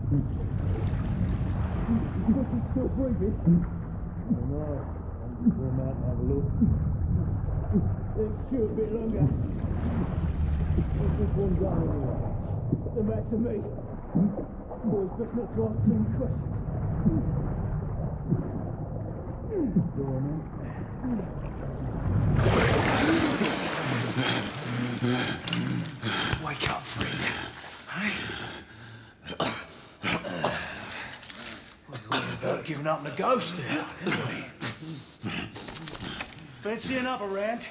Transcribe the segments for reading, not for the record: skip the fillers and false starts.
Still breathing? I don't know. I'm going out and have a look. Let's shoot a bit longer. Where's this one going anyway? Come back to me. Boys, best not to ask too many questions. Go on, man. Wake up, friend. Hey? About giving up on the ghost there, didn't we? Fancy another round?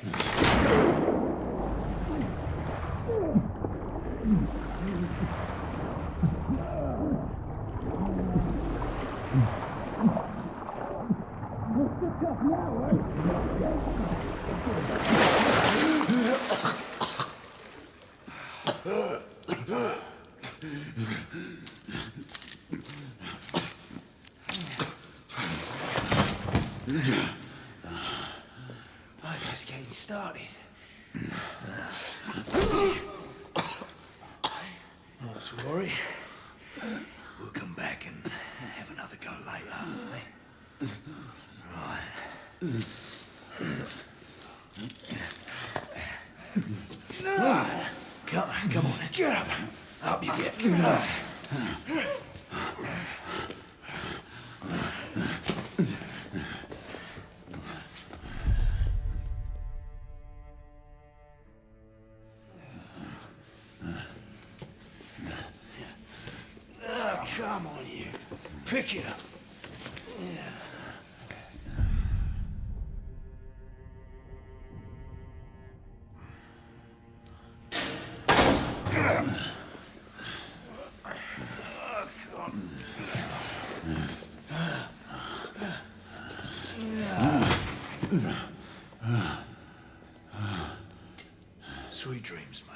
What's the tough now, Oh, it's just getting started. Not to worry. We'll come back and have another go later, eh? Right. Come on, get up. Up you get. Get up. Come on, you. Pick it up. Sweet dreams, mate.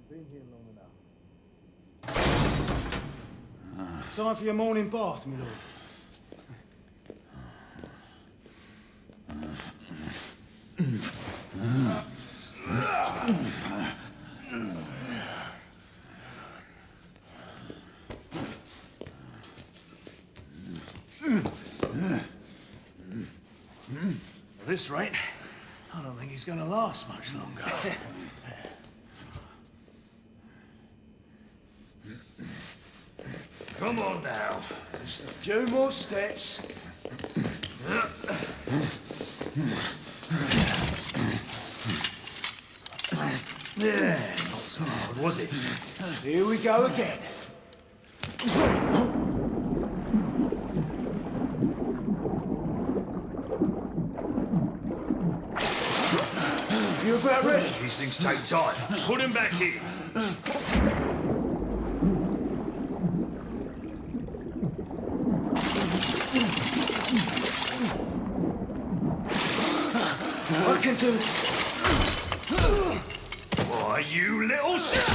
Been here long enough. Time for your morning bath, my lord. At this rate, I don't think he's going to last much longer. Come on now. Just a few more steps. Yeah, not so hard, was it? Here we go again. You about ready? These things take time. Put him back in. I can do it. Why, you little shit!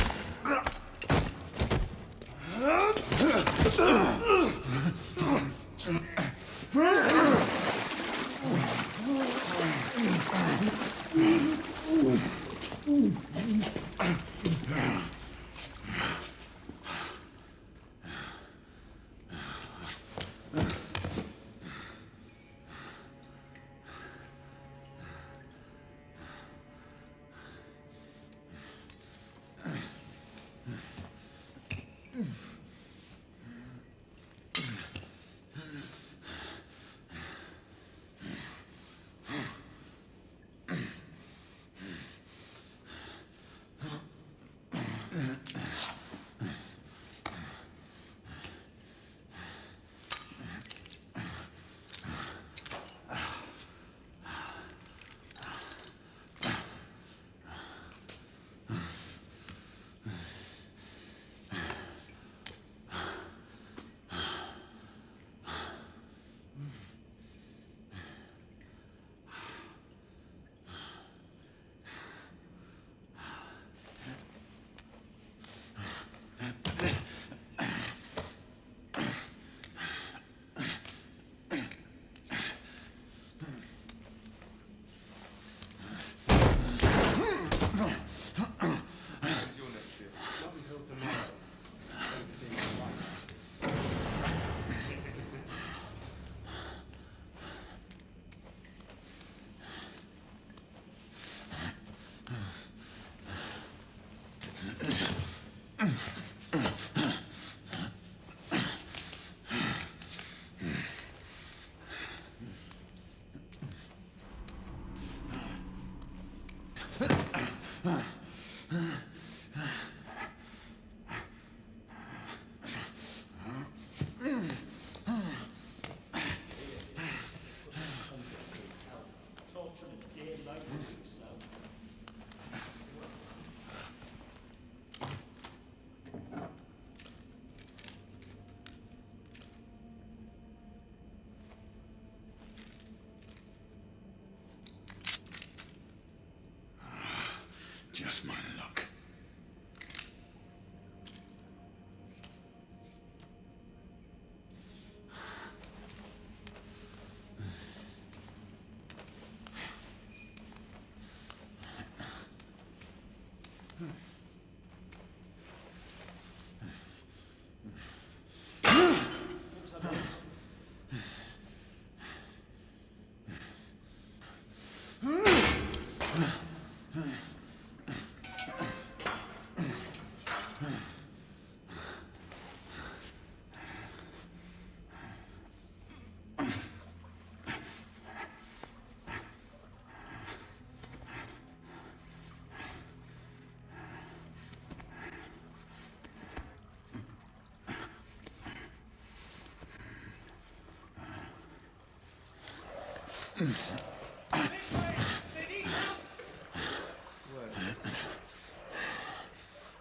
Just my luck.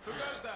Who goes there?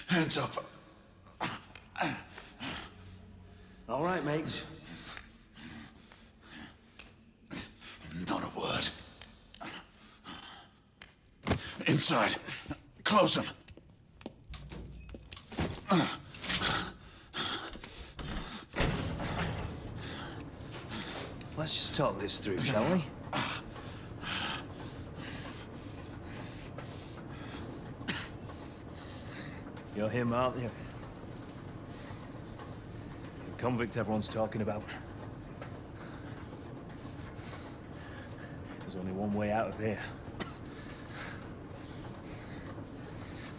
Hands up. All right, mates. Not a word. Inside. Close them. Let's just talk this through, shall we? You're him, aren't you? The convict everyone's talking about. There's only one way out of here.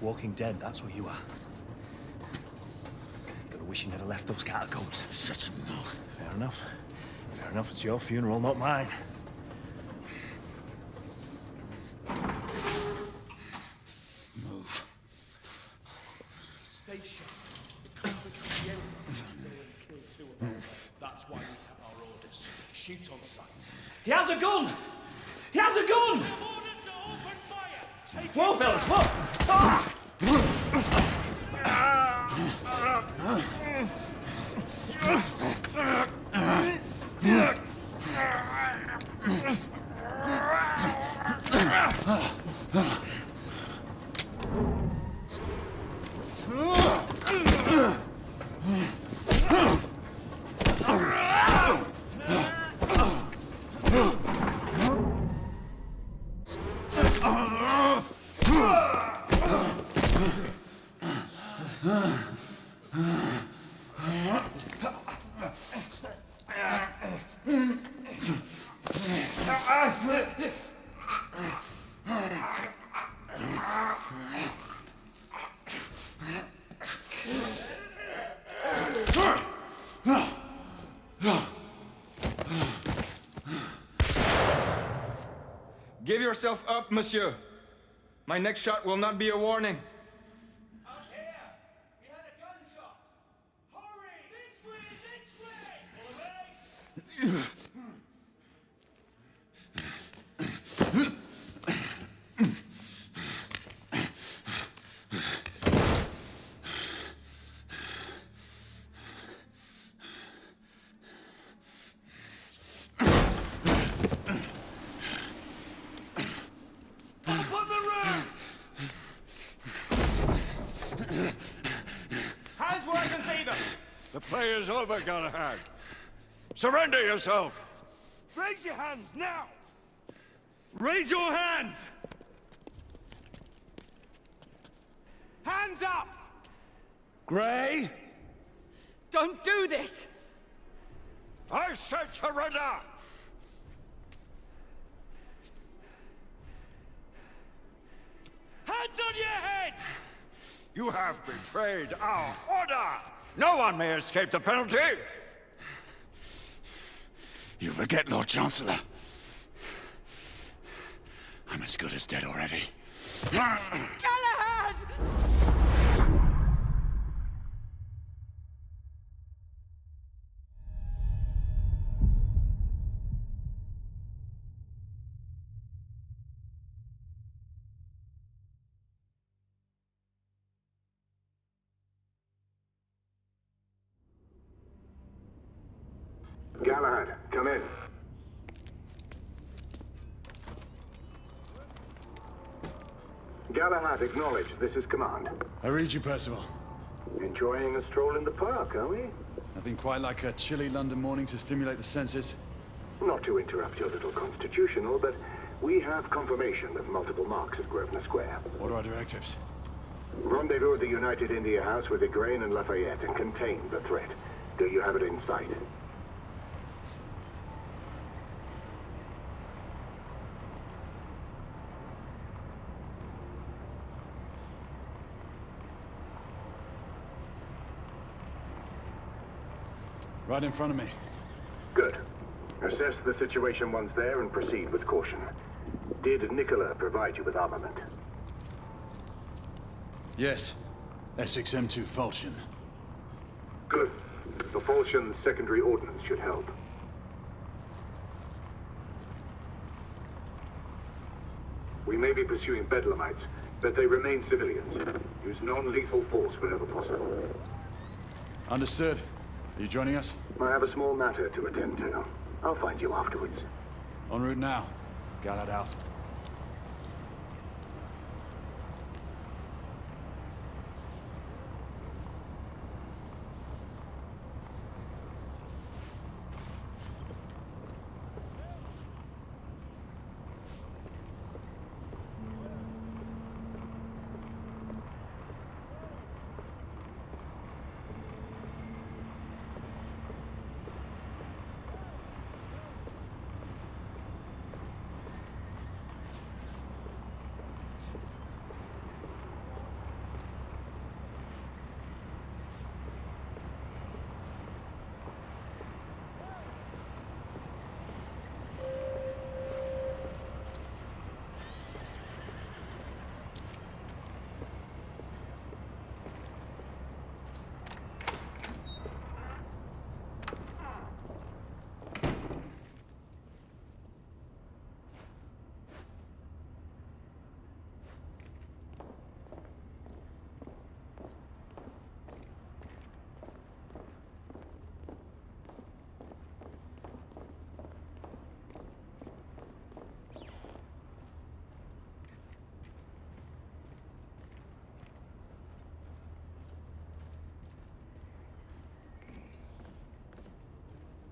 Walking Dead, that's where you are. Gotta wish you never left those catacombs. Such a mouth. Fair enough. Fair enough, it's your funeral, not mine. Move. Stay sharp. The convicts will be able to kill two of them. That's why we have our orders. Shoot on sight. He has a gun! He has a gun! Orders to open fire! Take Whoa, fellas, whoa! Ah! Give yourself up, monsieur. My next shot will not be a warning. Out here! We had a gunshot! Hurry! This way! This way! Away! The play is over, Galahad. Surrender yourself! Raise your hands now! Raise your hands! Hands up! Gray? Don't do this! I said surrender! Hands on your head! You have betrayed our order! No one may escape the penalty! You forget, Lord Chancellor. I'm as good as dead already. Galahad! Galahad, come in. Galahad, acknowledge. This is command. I read you, Percival. Enjoying a stroll in the park, are we? Nothing quite like a chilly London morning to stimulate the senses. Not to interrupt your little constitutional, but we have confirmation of multiple marks at Grosvenor Square. What are our directives? Rendezvous at the United India House with Igraine and Lafayette and contain the threat. Do you have it in sight? Right in front of me. Good. Assess the situation once there and proceed with caution. Did Nicola provide you with armament? Yes. Essex M2 Falchion. Good. The Falchion's secondary ordnance should help. We may be pursuing Bedlamites, but they remain civilians. Use non-lethal force whenever possible. Understood. Are you joining us? I have a small matter to attend to. I'll find you afterwards. En route now. Galahad out.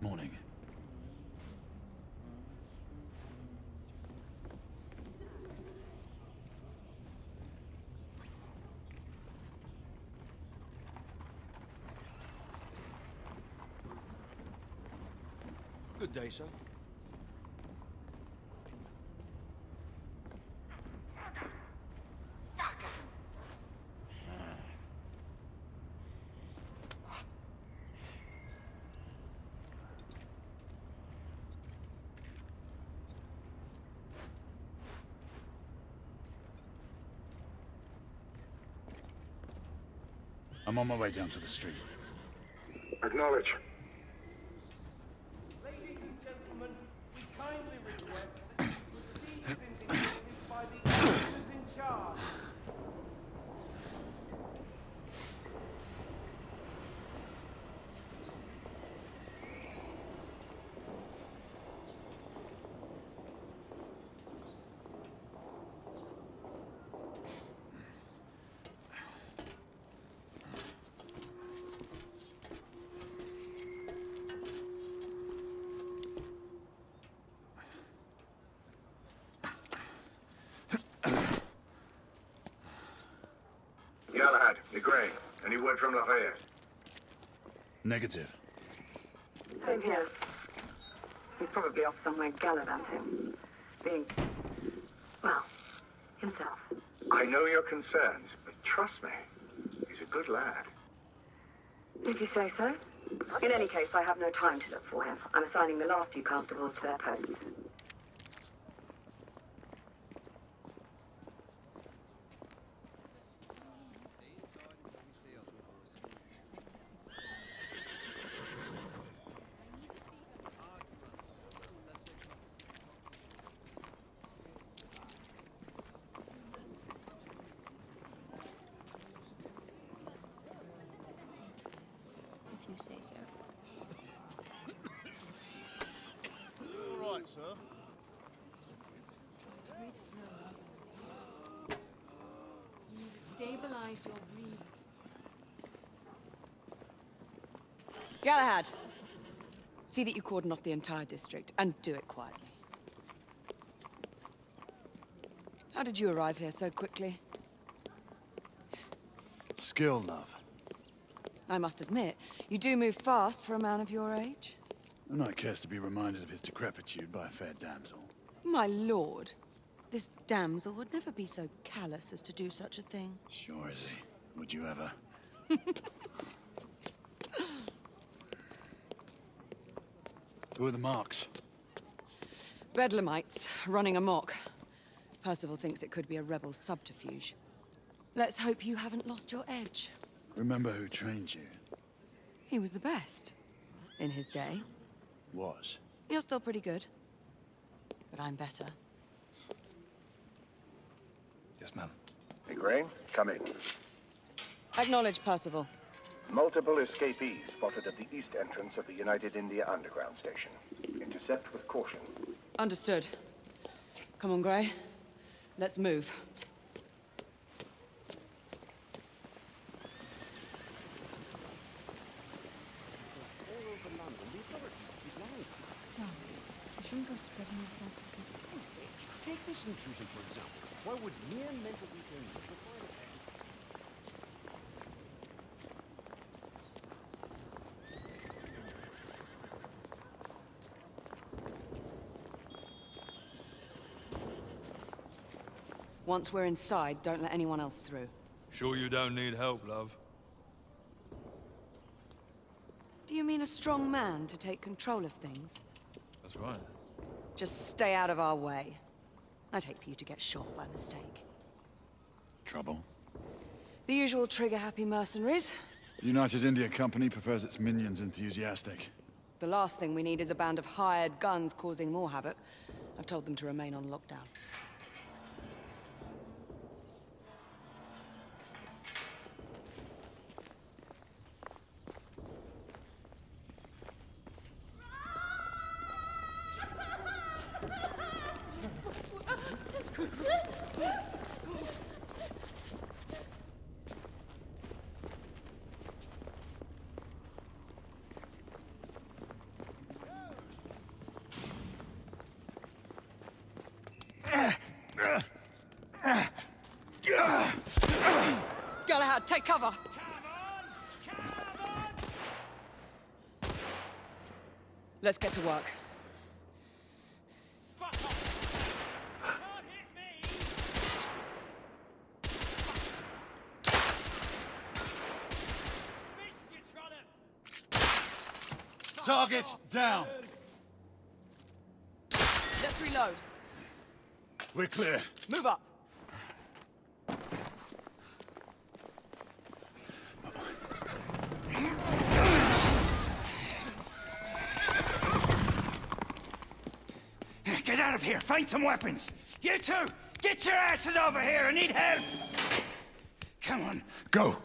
Morning. Good day, sir. I'm on my way down to the street. Acknowledge. Ladies and gentlemen, we kindly request that you proceed with inquiries by the officers in charge. Any word from Lafayette? Negative. Same here. He's probably off somewhere gallivanting. Being, well, himself. I know your concerns, but trust me, he's a good lad. If you say so. In any case, I have no time to look for him. I'm assigning the last few constables to their posts. If you say so. All right, sir. Breathe slowly. You need to stabilize your breathing. Galahad, see that you cordon off the entire district, and do it quietly. How did you arrive here so quickly? Skill, love. I must admit, you do move fast for a man of your age. A knight cares to be reminded of his decrepitude by a fair damsel. My lord, this damsel would never be so callous as to do such a thing. Sure is he. Would you ever? Who are the marks? Bedlamites, running amok. Percival thinks it could be a rebel subterfuge. Let's hope you haven't lost your edge. Remember who trained you? He was the best. In his day. Was. You're still pretty good. But I'm better. Yes, ma'am. Igraine, come in. Acknowledge, Percival. Multiple escapees spotted at the east entrance of the United India Underground Station. Intercept with caution. Understood. Come on, Grey. Let's move. You shouldn't go spreading your false conspiracy. Take this intrusion, for example. Why would mere mental weakness require a... Once we're inside, don't let anyone else through. Sure you don't need help, love? Do you mean a strong man to take control of things? That's right. Just stay out of our way. I'd hate for you to get shot by mistake. Trouble? The usual trigger-happy mercenaries. The United India Company prefers its minions enthusiastic. The last thing we need is a band of hired guns causing more havoc. I've told them to remain on lockdown. Galahad, take cover! Let's get to work. Fuck off! Can't hit me! Missed you, Trotter! Target down! Let's reload. We're clear. Move up. Get out of here! Find some weapons! You two! Get your asses over here! I need help! Come on. Go!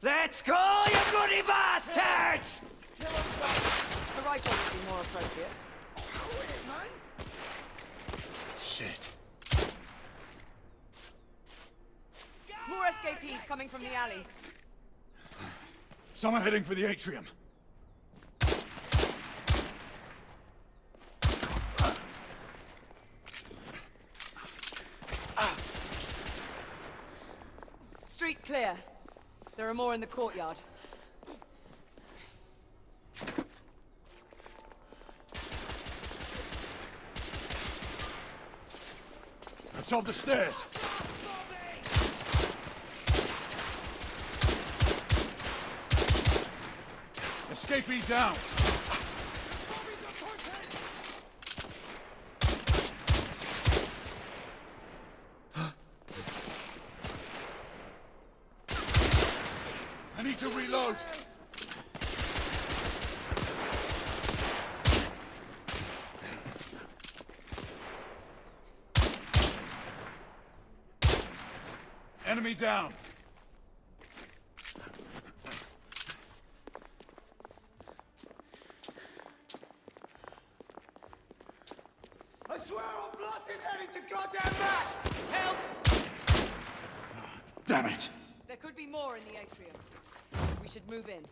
Let's go, you goody bastards! The rifle would be more appropriate. Shit. More escapees coming from the alley. Someone heading for the atrium. Street clear. There are more in the courtyard. It's on the stairs. Escapee down. I need to reload. Enemy down. I swear I'll blast his head into goddamn mash! Help! Damn it. There could be more in the atrium. We should move in.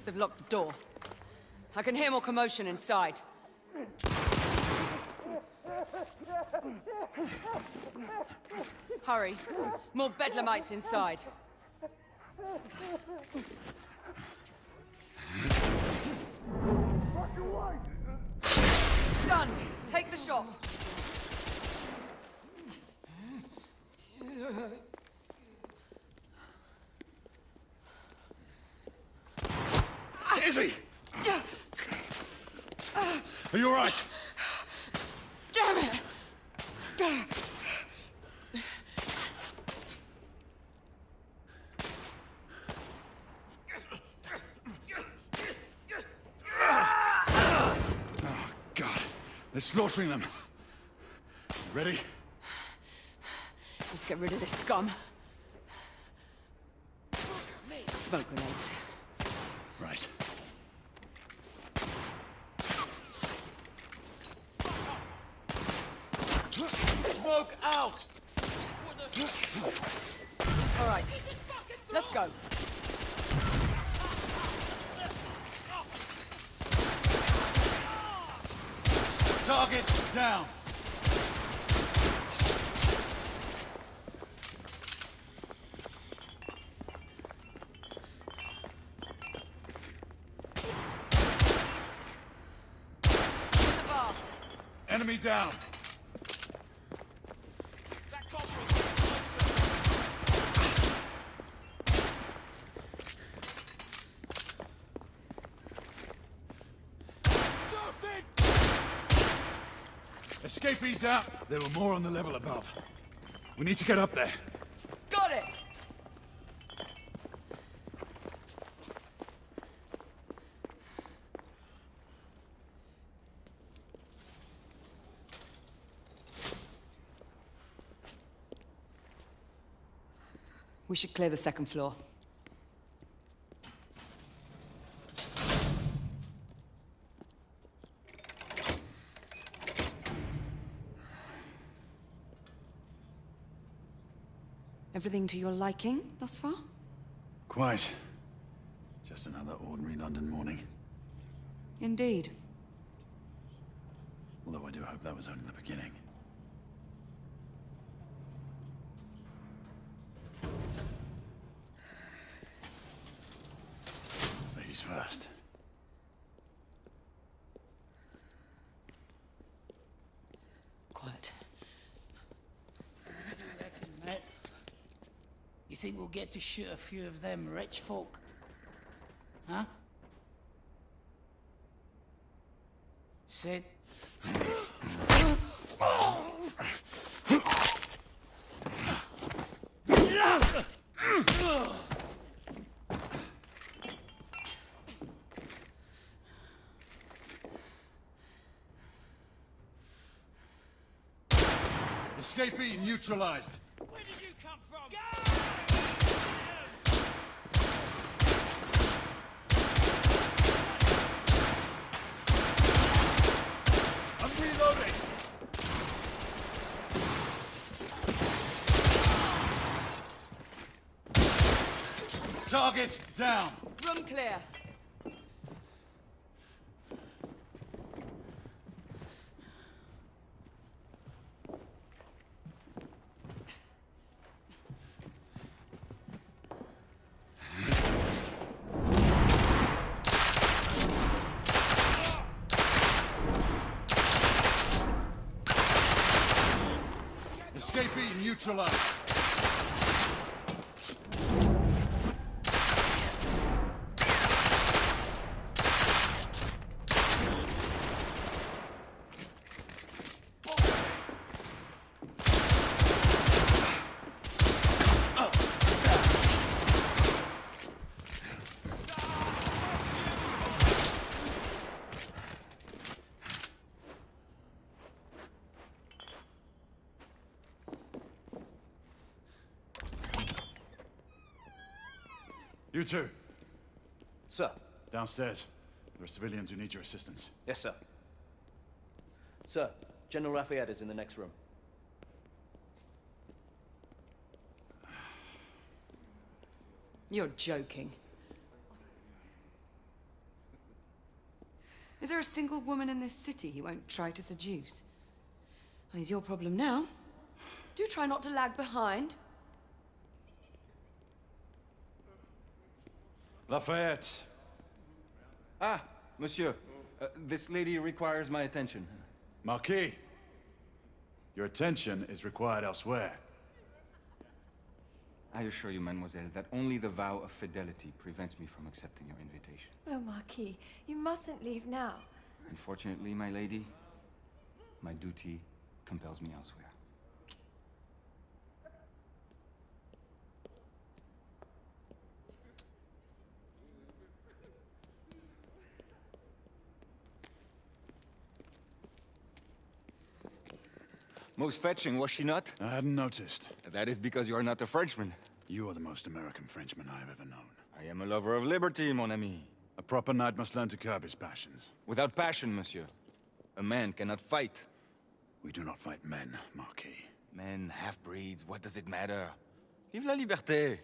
They've locked the door. I can hear more commotion inside. Hurry. More bedlamites inside. Stunned! Take the shot! Izzy! Are you all right? Damn it! God, they're slaughtering them. Ready? Let's get rid of this scum. Smoke grenades. Right. Smoke out! All right, let's go. Target down. Hit the bar. Enemy down. That corporal's getting closer. Stuff it! Escapee down. There were more on the level above. We need to get up there. Got it! We should clear the second floor. Everything to your liking thus far? Quite. Just another ordinary London morning. Indeed. Although I do hope that was only the beginning. Ladies first. Quiet. Mate, you think we'll get to shoot a few of them rich folk? Huh? Sid? Escapee neutralized. Where did you come from? I'm reloading. Target down. Room clear. UAV neutralized. You two, Sir. downstairs. There are civilians who need your assistance. Yes, sir. Sir, General Lafayette is in the next room. You're joking. Is there a single woman in this city he won't try to seduce? Well, he's your problem now. Do try not to lag behind. Lafayette. Ah, monsieur. This lady requires my attention. Marquis. Your attention is required elsewhere. I assure you, mademoiselle, that only the vow of fidelity prevents me from accepting your invitation. Oh, Marquis, you mustn't leave now. Unfortunately, my lady, my duty compels me elsewhere. Most fetching, was she not? I hadn't noticed. That is because you are not a Frenchman. You are the most American Frenchman I have ever known. I am a lover of liberty, mon ami. A proper knight must learn to curb his passions. Without passion, monsieur, a man cannot fight. We do not fight men, Marquis. Men, half-breeds, what does it matter? Vive la liberté!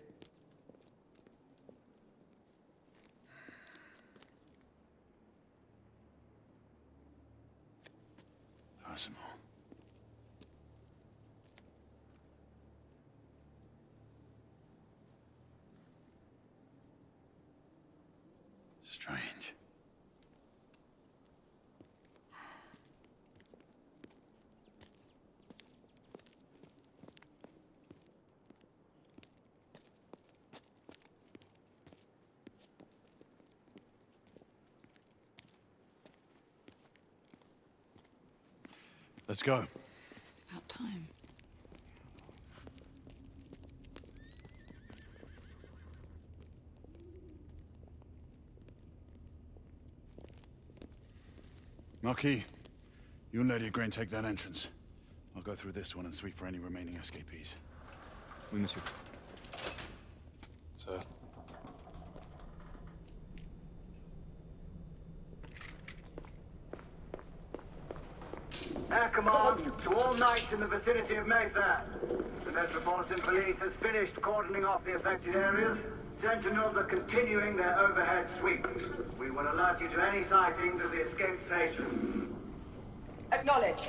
Personal. Strange. Let's go. It's about time. Marquis, you and Lady Grain take that entrance. I'll go through this one and sweep for any remaining escapees. Oui, monsieur. Sir. Air command to all knights in the vicinity of Mayfair. The Metropolitan Police has finished cordoning off the affected areas. Sentinels are continuing their overhead sweep. We will alert you to any sightings of the escaped station. Acknowledge.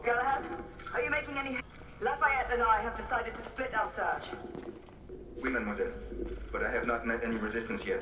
Galahad, are you making any... Lafayette and I have decided to split our search. Oui, mademoiselle. But I have not met any resistance yet.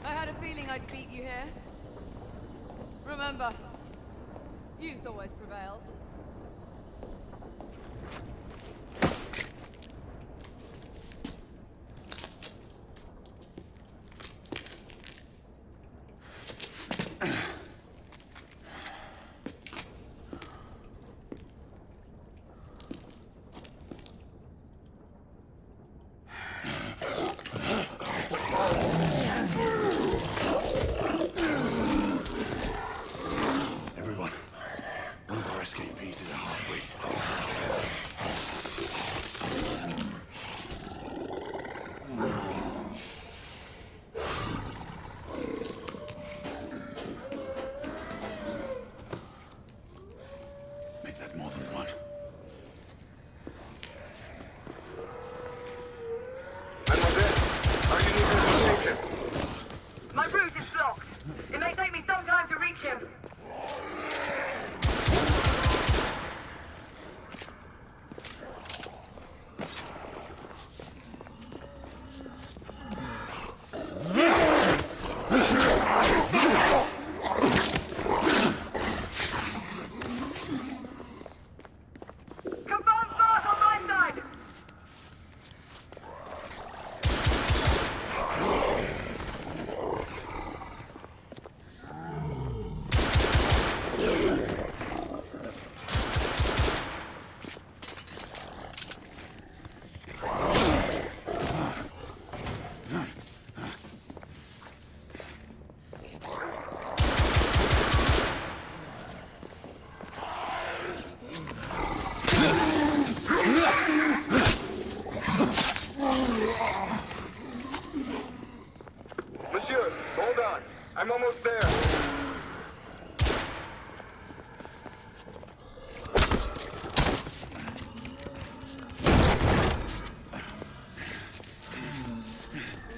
I had a feeling I'd beat you here. Remember, youth always prevails.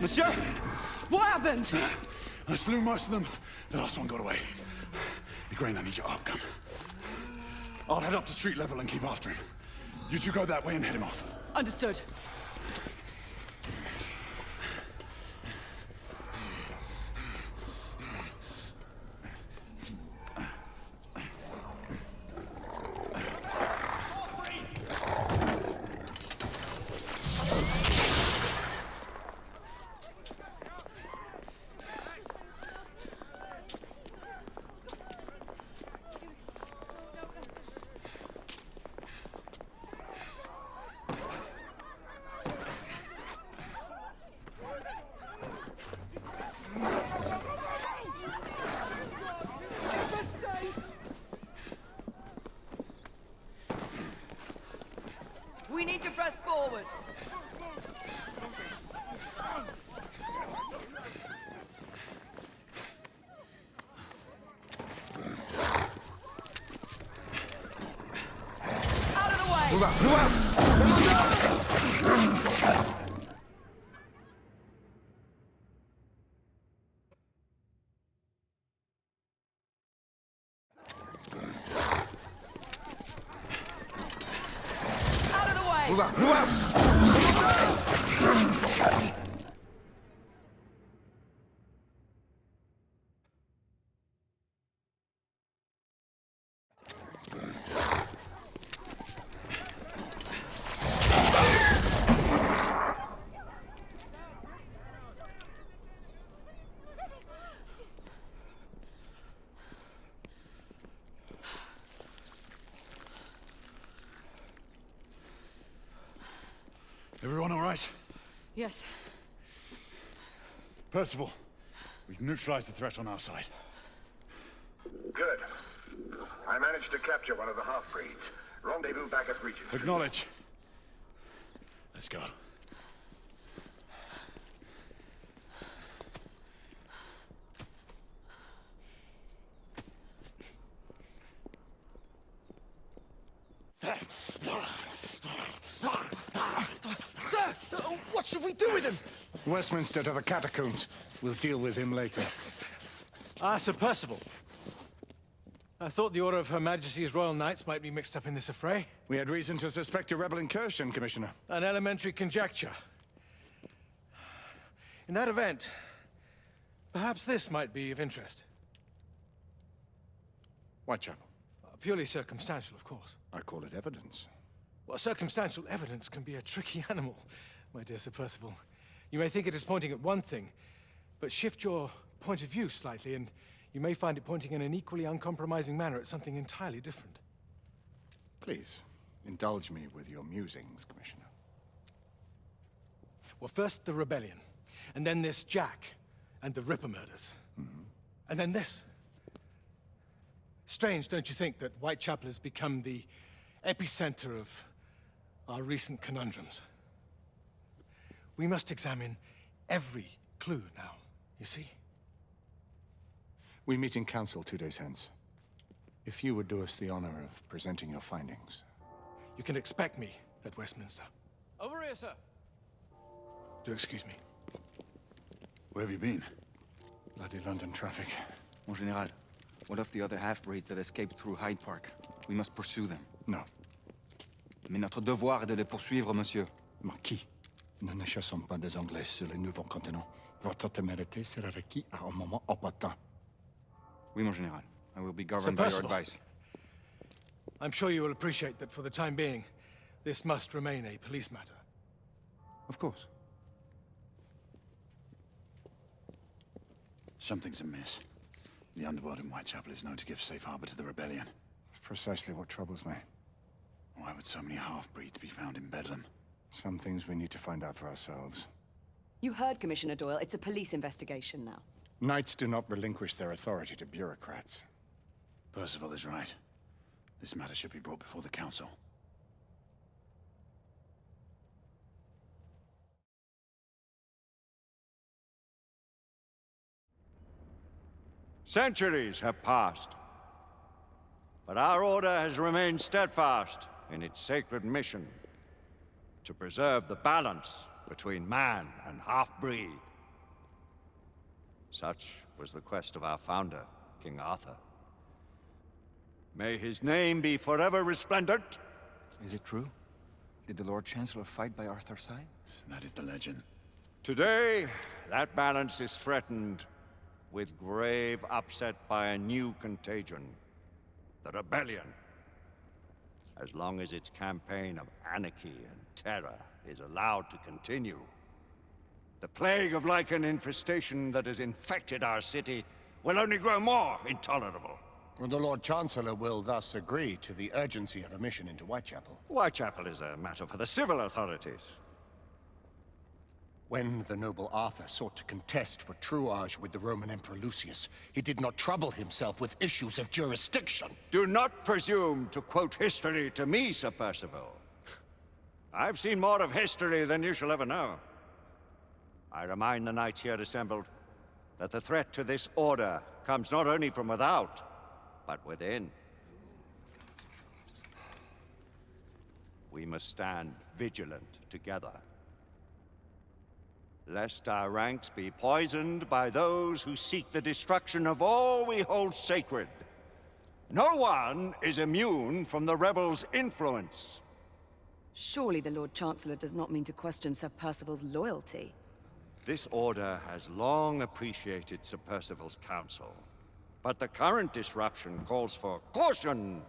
Monsieur! What happened? I slew most of them. The last one got away. Igraine, I need your arc gun. I'll head up to street level and keep after him. You two go that way and head him off. Understood. We need to press forward. Out of the way! Move out! Move out! Move out! Move out! Everyone all right? Yes. Percival, we've neutralized the threat on our side. Good. I managed to capture one of the half-breeds. Rendezvous back at Regent. Acknowledge. Let's go. Sir! What should we do with him? Westminster to the catacombs. We'll deal with him later. Ah, Sir Percival. I thought the Order of Her Majesty's Royal Knights might be mixed up in this affray. We had reason to suspect a rebel incursion, Commissioner. An elementary conjecture. In that event, perhaps this might be of interest. Whitechapel? Purely circumstantial, of course. I call it evidence. Well, circumstantial evidence can be a tricky animal, my dear Sir Percival. You may think it is pointing at one thing, but shift your point of view slightly, and you may find it pointing in an equally uncompromising manner at something entirely different. Please, indulge me with your musings, Commissioner. Well, first the rebellion, and then this Jack, and the Ripper murders. And then this. Strange, don't you think, that Whitechapel has become the epicenter of our recent conundrums? We must examine every clue now, you see? We meet in council 2 days hence. If you would do us the honor of presenting your findings. You can expect me at Westminster. Over here, sir. Do excuse me. Where have you been? Bloody London traffic. Mon Général, what of the other half-breeds that escaped through Hyde Park? We must pursue them. No. Mais notre devoir est de les poursuivre, monsieur. Marquis, nous ne chassons pas des Anglais sur le nouveau continent. Votre témérité sera requise à un moment opportun. Oui, mon Général. I will be governed by your advice. I'm sure you will appreciate that for the time being, this must remain a police matter. Of course. Something's amiss. The underworld in Whitechapel is known to give safe harbor to the rebellion. Precisely what troubles me. Why would so many half-breeds be found in Bedlam? Some things we need to find out for ourselves. You heard Commissioner Doyle. It's a police investigation now. Knights do not relinquish their authority to bureaucrats. Percival is right. This matter should be brought before the council. Centuries have passed, but our order has remained steadfast in its sacred mission to preserve the balance between man and half-breed. Such was the quest of our founder, King Arthur. May his name be forever resplendent. Is it true? Did the Lord Chancellor fight by Arthur's side? That is the legend. Today, that balance is threatened with grave upset by a new contagion. The rebellion. As long as its campaign of anarchy and terror is allowed to continue, the plague of lichen infestation that has infected our city will only grow more intolerable. Well, the Lord Chancellor will thus agree to the urgency of a mission into Whitechapel. Whitechapel is a matter for the civil authorities. When the noble Arthur sought to contest for truage with the Roman Emperor Lucius, he did not trouble himself with issues of jurisdiction. Do not presume to quote history to me, Sir Percival. I've seen more of history than you shall ever know. I remind the knights here assembled that the threat to this order comes not only from without, but within. We must stand vigilant together, lest our ranks be poisoned by those who seek the destruction of all we hold sacred. No one is immune from the rebels' influence. Surely the Lord Chancellor does not mean to question Sir Percival's loyalty. This order has long appreciated Sir Percival's counsel, but the current disruption calls for caution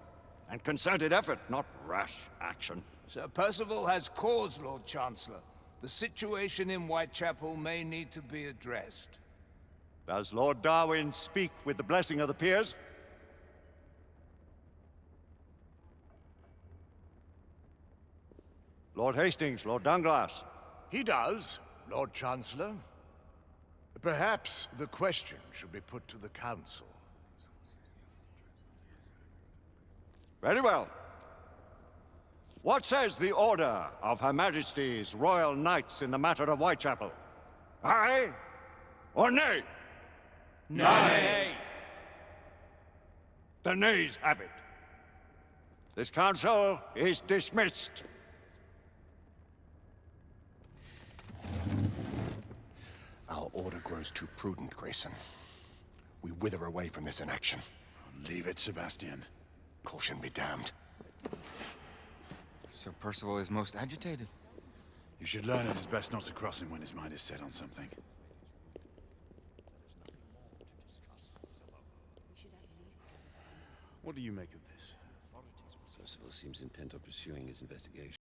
and concerted effort, not rash action. Sir Percival has cause, Lord Chancellor. The situation in Whitechapel may need to be addressed. Does Lord Darwin speak with the blessing of the peers? Lord Hastings, Lord Dunglass. He does, Lord Chancellor. Perhaps the question should be put to the Council. Very well. What says the Order of Her Majesty's Royal Knights in the matter of Whitechapel? Aye or nay? Nay. The nays have it. This council is dismissed. Our order grows too prudent, Grayson. We wither away from this inaction. Leave it, Sebastian. Caution be damned. Sir Percival is most agitated. You should learn it is best not to cross him when his mind is set on something. What do you make of this? Percival seems intent on pursuing his investigation.